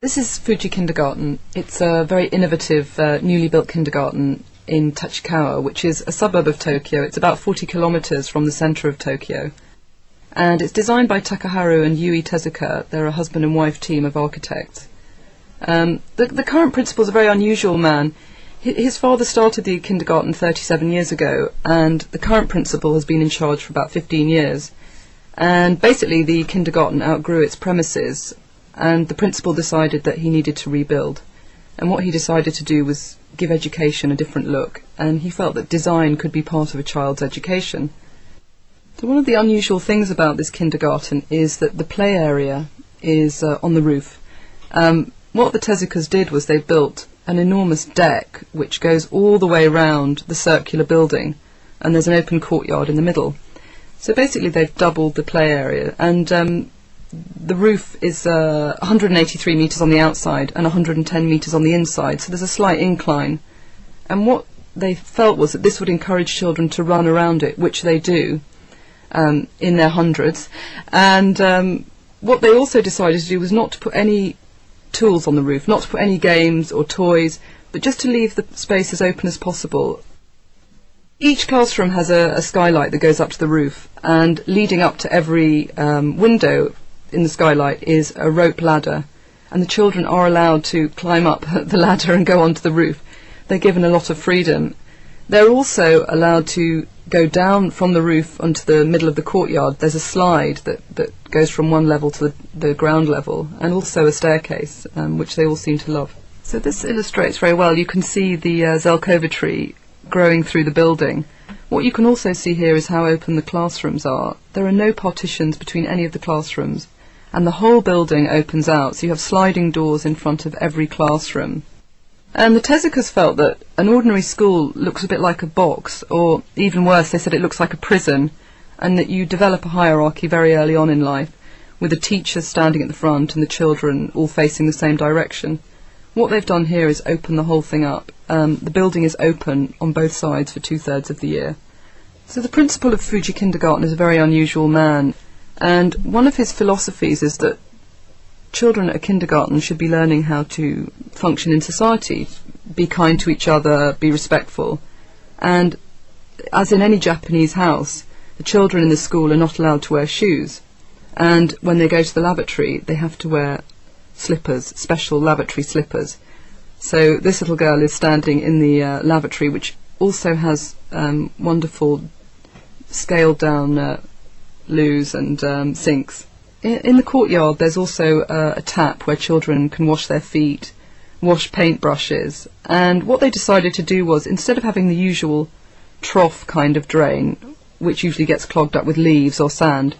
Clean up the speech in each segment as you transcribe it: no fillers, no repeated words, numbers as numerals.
This is Fuji Kindergarten. It's a very innovative, newly built kindergarten in Tachikawa, which is a suburb of Tokyo. It's about 40 kilometers from the center of Tokyo. And it's designed by Takaharu and Yui Tezuka. They're a husband and wife team of architects. The current principal is a very unusual man. His father started the kindergarten 37 years ago, and the current principal has been in charge for about 15 years. And basically the kindergarten outgrew its premises, and the principal decided that he needed to rebuild. And what he decided to do was give education a different look, and he felt that design could be part of a child's education. So one of the unusual things about this kindergarten is that the play area is on the roof. What the Tezukas did was they built an enormous deck which goes all the way around the circular building, and there's an open courtyard in the middle. So basically they've doubled the play area, and the roof is 183 metres on the outside and 110 metres on the inside, so there's a slight incline. And what they felt was that this would encourage children to run around it, which they do in their hundreds. And what they also decided to do was not to put any tools on the roof, not to put any games or toys, but just to leave the space as open as possible. Each classroom has a skylight that goes up to the roof, and leading up to every window in the skylight is a rope ladder, and the children are allowed to climb up the ladder and go onto the roof. They're given a lot of freedom. They're also allowed to go down from the roof onto the middle of the courtyard. There's a slide that goes from one level to the ground level, and also a staircase, which they all seem to love. So this illustrates very well. You can see the Zelkova tree growing through the building. What you can also see here is how open the classrooms are. There are no partitions between any of the classrooms, and the whole building opens out, so you have sliding doors in front of every classroom. And the Tezukas felt that an ordinary school looks a bit like a box, or even worse, they said it looks like a prison, and that you develop a hierarchy very early on in life, with the teachers standing at the front and the children all facing the same direction. What they've done here is open the whole thing up. The building is open on both sides for 2/3 of the year. So the principal of Fuji Kindergarten is a very unusual man, and one of his philosophies is that children at a kindergarten should be learning how to function in society, be kind to each other, be respectful. And as in any Japanese house, the children in the school are not allowed to wear shoes, and when they go to the lavatory they have to wear slippers, special lavatory slippers. So this little girl is standing in the lavatory, which also has wonderful scaled down loos and sinks. In the courtyard there's also a tap where children can wash their feet, wash paintbrushes, and what they decided to do was, instead of having the usual trough kind of drain, which usually gets clogged up with leaves or sand,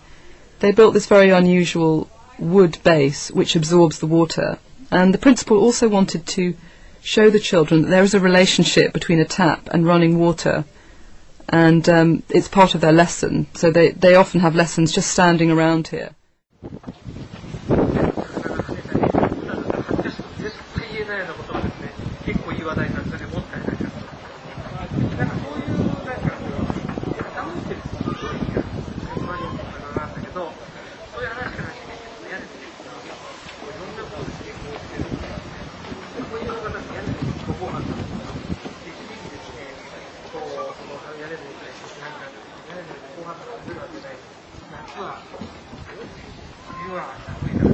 they built this very unusual wood base which absorbs the water. And the principal also wanted to show the children that there is a relationship between a tap and running water, and it's part of their lesson, so they often have lessons just standing around here. You are